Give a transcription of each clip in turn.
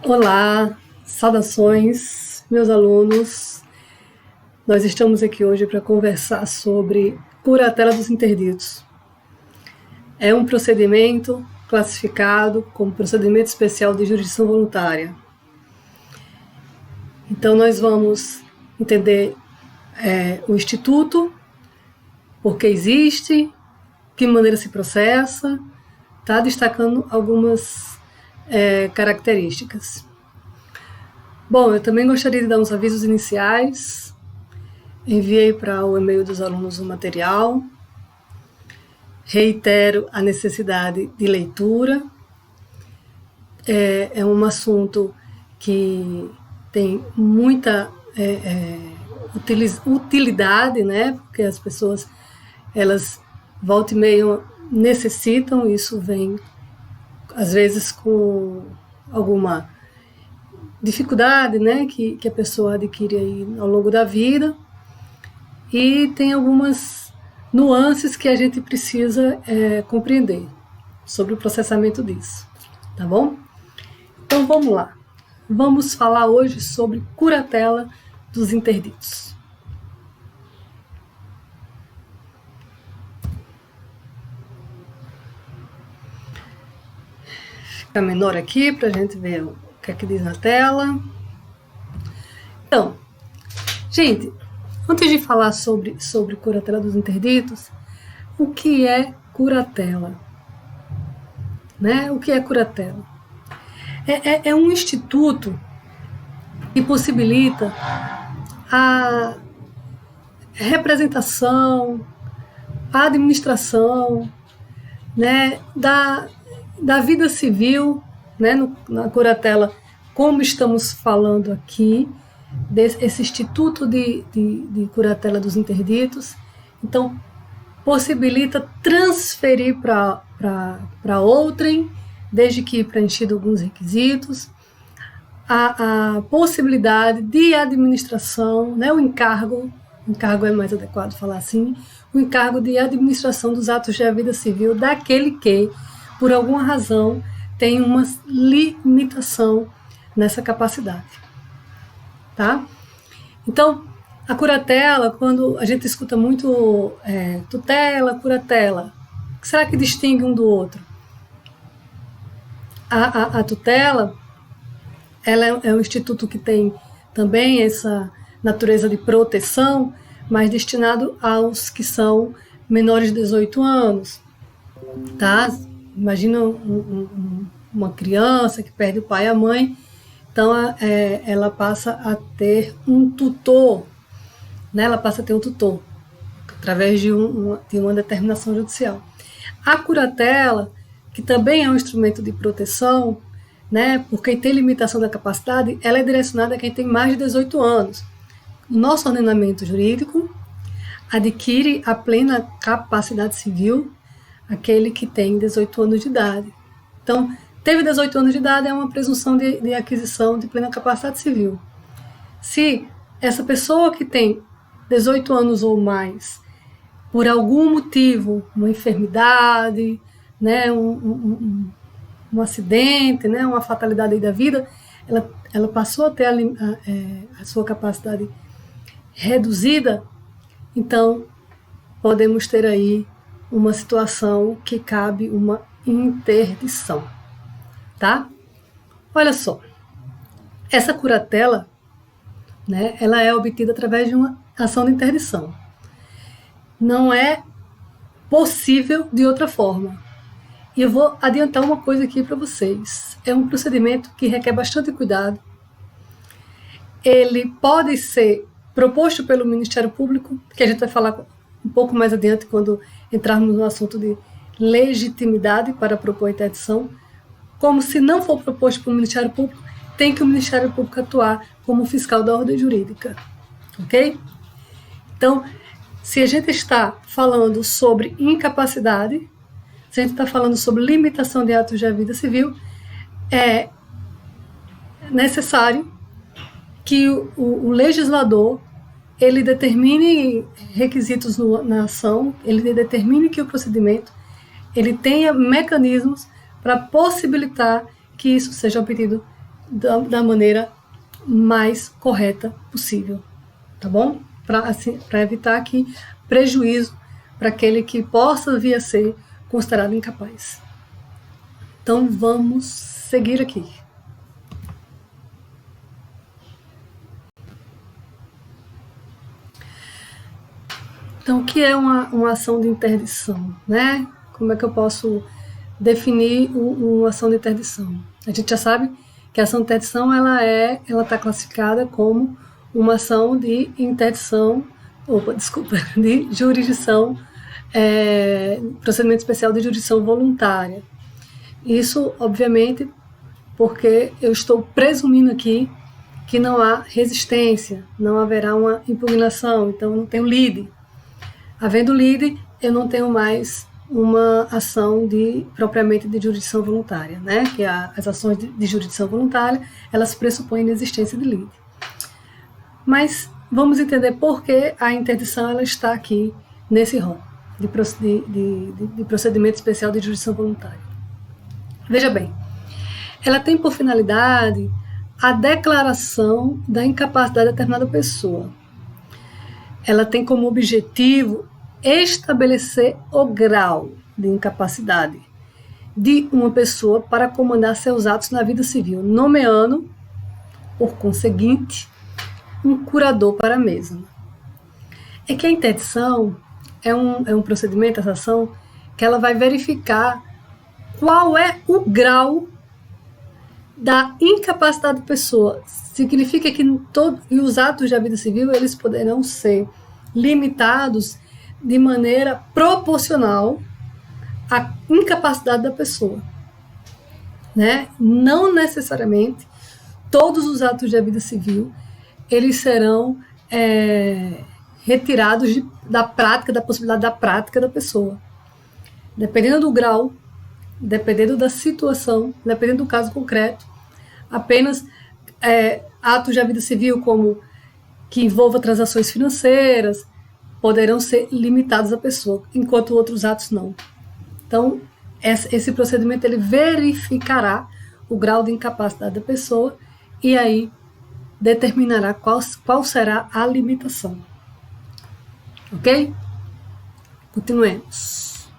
Olá, saudações, meus alunos. Nós estamos aqui hoje para conversar sobre curatela dos interditos. É um procedimento classificado como procedimento especial de jurisdição voluntária. Então nós vamos entender o instituto, por que existe, que maneira se processa, tá destacando algumas características. Bom, eu também gostaria de dar uns avisos iniciais. Enviei para o e-mail dos alunos o material. Reitero a necessidade de leitura. É um assunto que tem muita utilidade, né? Porque as pessoas, elas volta e meia necessitam, isso vem às vezes com alguma dificuldade, né, que a pessoa adquire aí ao longo da vida, e tem algumas nuances que a gente precisa compreender sobre o processamento disso, tá bom? Então vamos lá, vamos falar hoje sobre curatela dos interditos. Fica menor aqui para a gente ver o que é que diz na tela. Então, gente, antes de falar sobre curatela dos interditos, o que é curatela? Né? O que é curatela? É um instituto que possibilita a representação, a administração, né, da vida civil, né, na curatela, como estamos falando aqui, esse Instituto de Curatela dos Interditos. Então, possibilita transferir para outrem, desde que preenchido alguns requisitos, a possibilidade de administração, né, o encargo é mais adequado falar assim, o encargo de administração dos atos da vida civil daquele que, por alguma razão, tem uma limitação nessa capacidade. Tá? Então, a curatela, quando a gente escuta muito tutela, curatela, o que será que distingue um do outro? A tutela, ela é um instituto que tem também essa natureza de proteção, mas destinado aos que são menores de 18 anos. Tá? Imagina uma criança que perde o pai e a mãe, então ela passa a ter um tutor, né? Ela passa a ter um tutor, através de uma determinação judicial. A curatela, que também é um instrumento de proteção, né? Por quem tem limitação da capacidade, ela é direcionada a quem tem mais de 18 anos. O nosso ordenamento jurídico adquire a plena capacidade civil aquele que tem 18 anos de idade. Então, teve 18 anos de idade, é uma presunção de aquisição de plena capacidade civil. Se essa pessoa que tem 18 anos ou mais, por algum motivo, uma enfermidade, né, um acidente, né, uma fatalidade da vida, ela passou a ter a sua capacidade reduzida, então podemos ter aí uma situação que cabe uma interdição, tá? Olha só, essa curatela, né, ela é obtida através de uma ação de interdição. Não é possível de outra forma. E eu vou adiantar uma coisa aqui para vocês. É um procedimento que requer bastante cuidado. Ele pode ser proposto pelo Ministério Público, que a gente vai falar um pouco mais adiante quando entrarmos no assunto de legitimidade para propor a interdição, como se não for proposto pelo Ministério Público, tem que o Ministério Público atuar como fiscal da ordem jurídica, ok? Então, se a gente está falando sobre incapacidade, se a gente está falando sobre limitação de atos da vida civil, é necessário que o legislador ele determine requisitos na ação, ele determine que o procedimento ele tenha mecanismos para possibilitar que isso seja obtido da maneira mais correta possível, tá bom? Para evitar que prejuízo para aquele que possa vir a ser considerado incapaz. Então vamos seguir aqui. Então, o que é uma ação de interdição, né? Como é que eu posso definir uma ação de interdição? A gente já sabe que a ação de interdição ela está classificada como uma ação de interdição, de jurisdição, procedimento especial de jurisdição voluntária. Isso, obviamente, porque eu estou presumindo aqui que não há resistência, não haverá uma impugnação, então eu não tenho lide. Havendo lide, eu não tenho mais uma ação propriamente de jurisdição voluntária, né? Que as ações de jurisdição voluntária, elas pressupõem a existência de lide. Mas vamos entender por que a interdição ela está aqui nesse rol de procedimento especial de jurisdição voluntária. Veja bem, ela tem por finalidade a declaração da incapacidade de determinada pessoa. Ela tem como objetivo estabelecer o grau de incapacidade de uma pessoa para comandar seus atos na vida civil, nomeando, por conseguinte, um curador para a mesma. É que a interdição é um procedimento, essa ação, que ela vai verificar qual é o grau da incapacidade da pessoa. Significa que os atos da vida civil eles poderão ser limitados de maneira proporcional à incapacidade da pessoa, né? Não necessariamente todos os atos da vida civil eles serão retirados da prática, da possibilidade da prática da pessoa. Dependendo do grau, dependendo da situação, dependendo do caso concreto, apenas atos da vida civil como que envolvam transações financeiras poderão ser limitados à pessoa, enquanto outros atos não. Então, esse procedimento ele verificará o grau de incapacidade da pessoa e aí determinará qual será a limitação. Ok? Continuemos.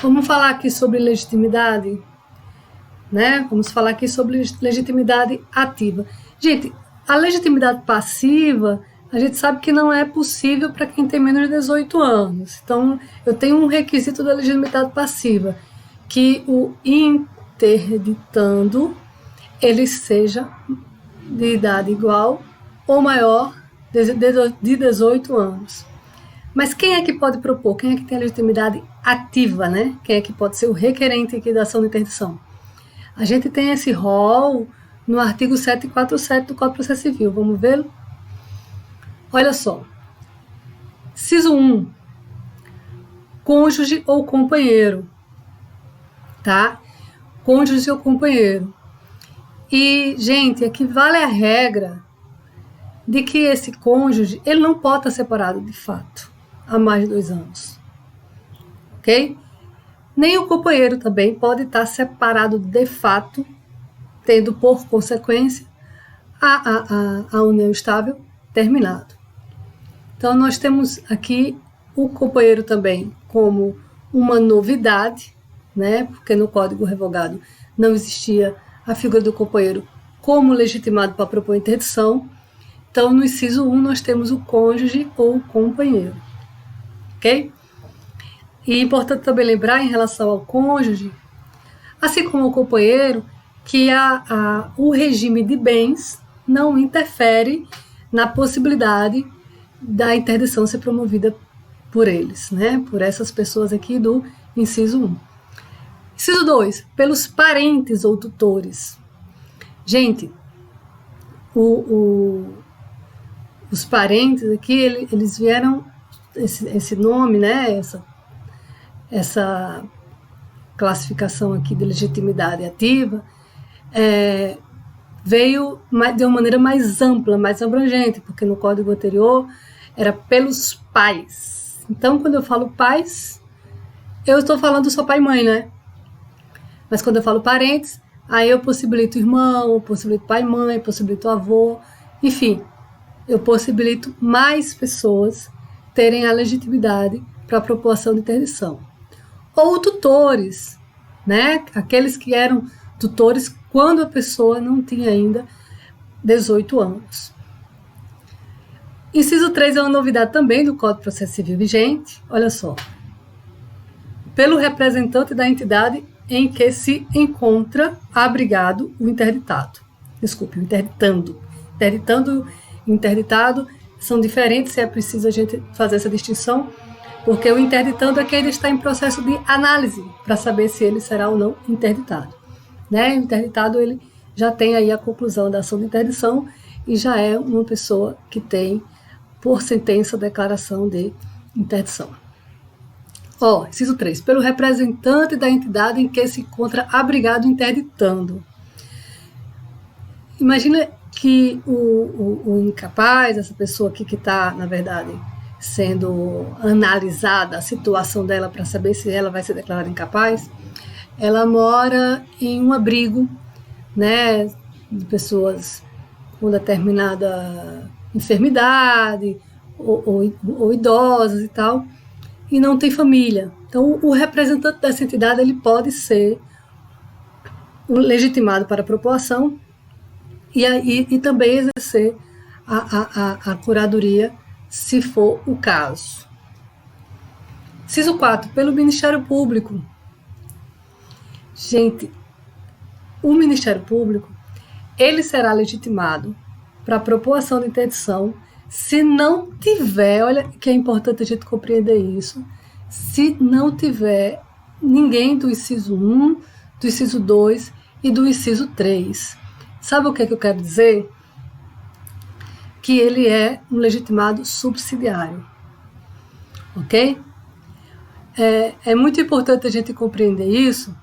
Vamos falar aqui sobre legitimidade, né? Vamos falar aqui sobre legitimidade ativa. Gente, a legitimidade passiva, a gente sabe que não é possível para quem tem menos de 18 anos. Então, eu tenho um requisito da legitimidade passiva, que o interditando, ele seja de idade igual ou maior de 18 anos. Mas quem é que pode propor? Quem é que tem a legitimidade ativa, né? Quem é que pode ser o requerente aqui da ação de interdição? A gente tem esse rol no artigo 747 do Código de Processo Civil. Vamos vê-lo? Olha só. Inciso 1. Cônjuge ou companheiro. Tá? Cônjuge ou companheiro. E, gente, aqui vale a regra de que esse cônjuge ele não pode estar separado de fato há mais de 2 anos. Ok? Nem o companheiro também pode estar separado de fato, tendo por consequência a união estável terminado. Então, nós temos aqui o companheiro também como uma novidade, né? Porque no Código Revogado não existia a figura do companheiro como legitimado para propor interdição. Então, no inciso 1, nós temos o cônjuge ou companheiro. Ok? E é importante também lembrar, em relação ao cônjuge, assim como o companheiro, que o regime de bens não interfere na possibilidade da interdição ser promovida por eles, né? Por essas pessoas aqui do inciso 1. Inciso 2, pelos parentes ou tutores. Gente, os parentes aqui, eles vieram, esse nome, né, essa classificação aqui de legitimidade ativa, veio de uma maneira mais ampla, mais abrangente, porque no código anterior era pelos pais. Então, quando eu falo pais, eu estou falando só pai e mãe, né? Mas quando eu falo parentes, aí eu possibilito irmão, eu possibilito pai e mãe, possibilito avô, enfim, eu possibilito mais pessoas terem a legitimidade para a proporção de interdição. Ou tutores, né? Aqueles que eram tutores quando a pessoa não tinha ainda 18 anos. Inciso 3 é uma novidade também do Código de Processo Civil vigente. Olha só. Pelo representante da entidade em que se encontra abrigado o interditado. Desculpe, o interditando. Interditando e interditado são diferentes, é preciso a gente fazer essa distinção, porque o interditando é que ainda está em processo de análise para saber se ele será ou não interditado. Né? O interditado ele já tem aí a conclusão da ação de interdição e já é uma pessoa que tem, por sentença, declaração de interdição. Inciso 3. Pelo representante da entidade em que se encontra abrigado interditando. Imagina que o incapaz, essa pessoa aqui que está, na verdade, sendo analisada, a situação dela para saber se ela vai ser declarada incapaz, ela mora em um abrigo, né, de pessoas com determinada enfermidade ou idosas e tal, e não tem família. Então, o representante dessa entidade ele pode ser legitimado para a propoação e também exercer a curadoria, se for o caso. Inciso 4. Pelo Ministério Público. Gente, o Ministério Público ele será legitimado para a propoação de interdição se não tiver, olha que é importante a gente compreender isso, se não tiver ninguém do inciso 1, do inciso 2 e do inciso 3. Sabe o que eu quero dizer? Que ele é um legitimado subsidiário. Ok? É muito importante a gente compreender isso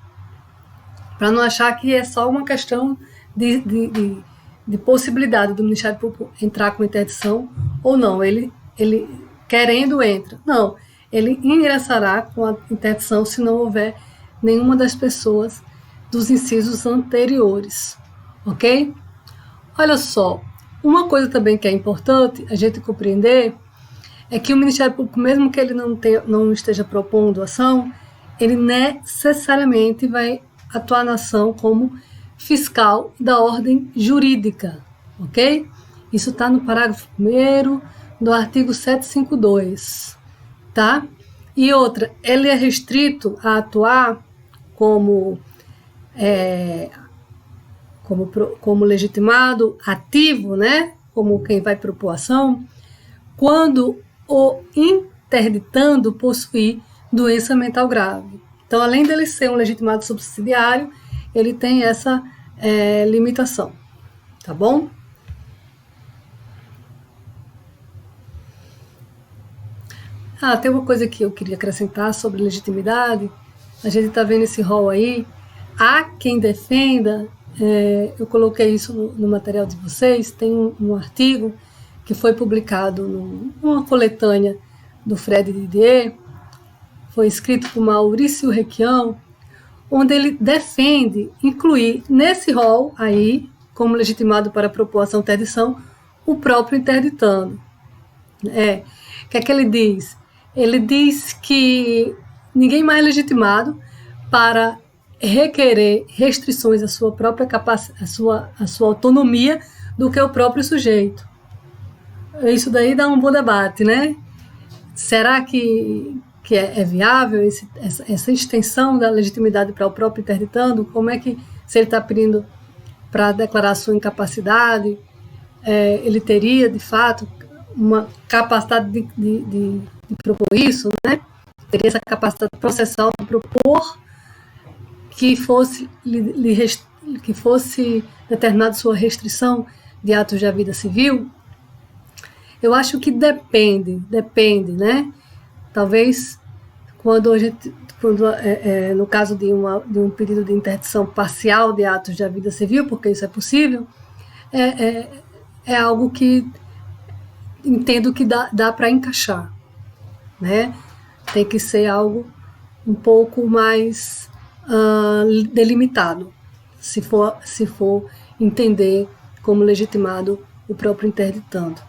para não achar que é só uma questão de possibilidade do Ministério Público entrar com interdição ou não. Ele querendo entra. Não, ele ingressará com a interdição se não houver nenhuma das pessoas dos incisos anteriores. Ok? Olha só, uma coisa também que é importante a gente compreender é que o Ministério Público, mesmo que ele não esteja propondo ação, ele necessariamente vai atuar na ação como fiscal da ordem jurídica, ok? Isso está no parágrafo 1º do artigo 752, tá? E outra, ele é restrito a atuar como legitimado ativo, né? Como quem vai propor ação, quando o interditando possuir doença mental grave. Então, além dele ser um legitimado subsidiário, ele tem essa limitação, tá bom? Tem uma coisa que eu queria acrescentar sobre legitimidade. A gente está vendo esse rol aí. Há quem defenda, eu coloquei isso no material de vocês, tem um artigo que foi publicado numa coletânea do Fred Didier, foi escrito por Maurício Requião, onde ele defende incluir nesse rol aí, como legitimado para a proposta de interdição, o próprio interditando. O que é que ele diz? Ele diz que ninguém mais é legitimado para requerer restrições à sua própria capacidade, à sua autonomia, do que o próprio sujeito. Isso daí dá um bom debate, né? Será que é viável essa extensão da legitimidade para o próprio interditando? Como é que, se ele está pedindo para declarar sua incapacidade, ele teria, de fato, uma capacidade de propor isso, né? Teria essa capacidade processual de propor que fosse determinada sua restrição de atos da vida civil? Eu acho que depende, né? Talvez no caso de um pedido de interdição parcial de atos da vida civil, porque isso é possível, é algo que entendo que dá para encaixar, né? Tem que ser algo um pouco mais delimitado, se for entender como legitimado o próprio interditando.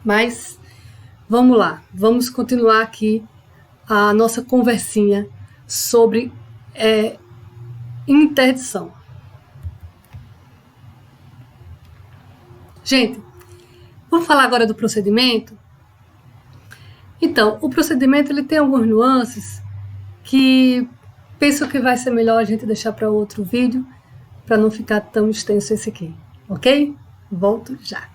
Mas vamos lá, vamos continuar aqui a nossa conversinha sobre interdição. Gente, vamos falar agora do procedimento? Então, o procedimento ele tem algumas nuances que penso que vai ser melhor a gente deixar para outro vídeo, para não ficar tão extenso esse aqui, ok? Volto já.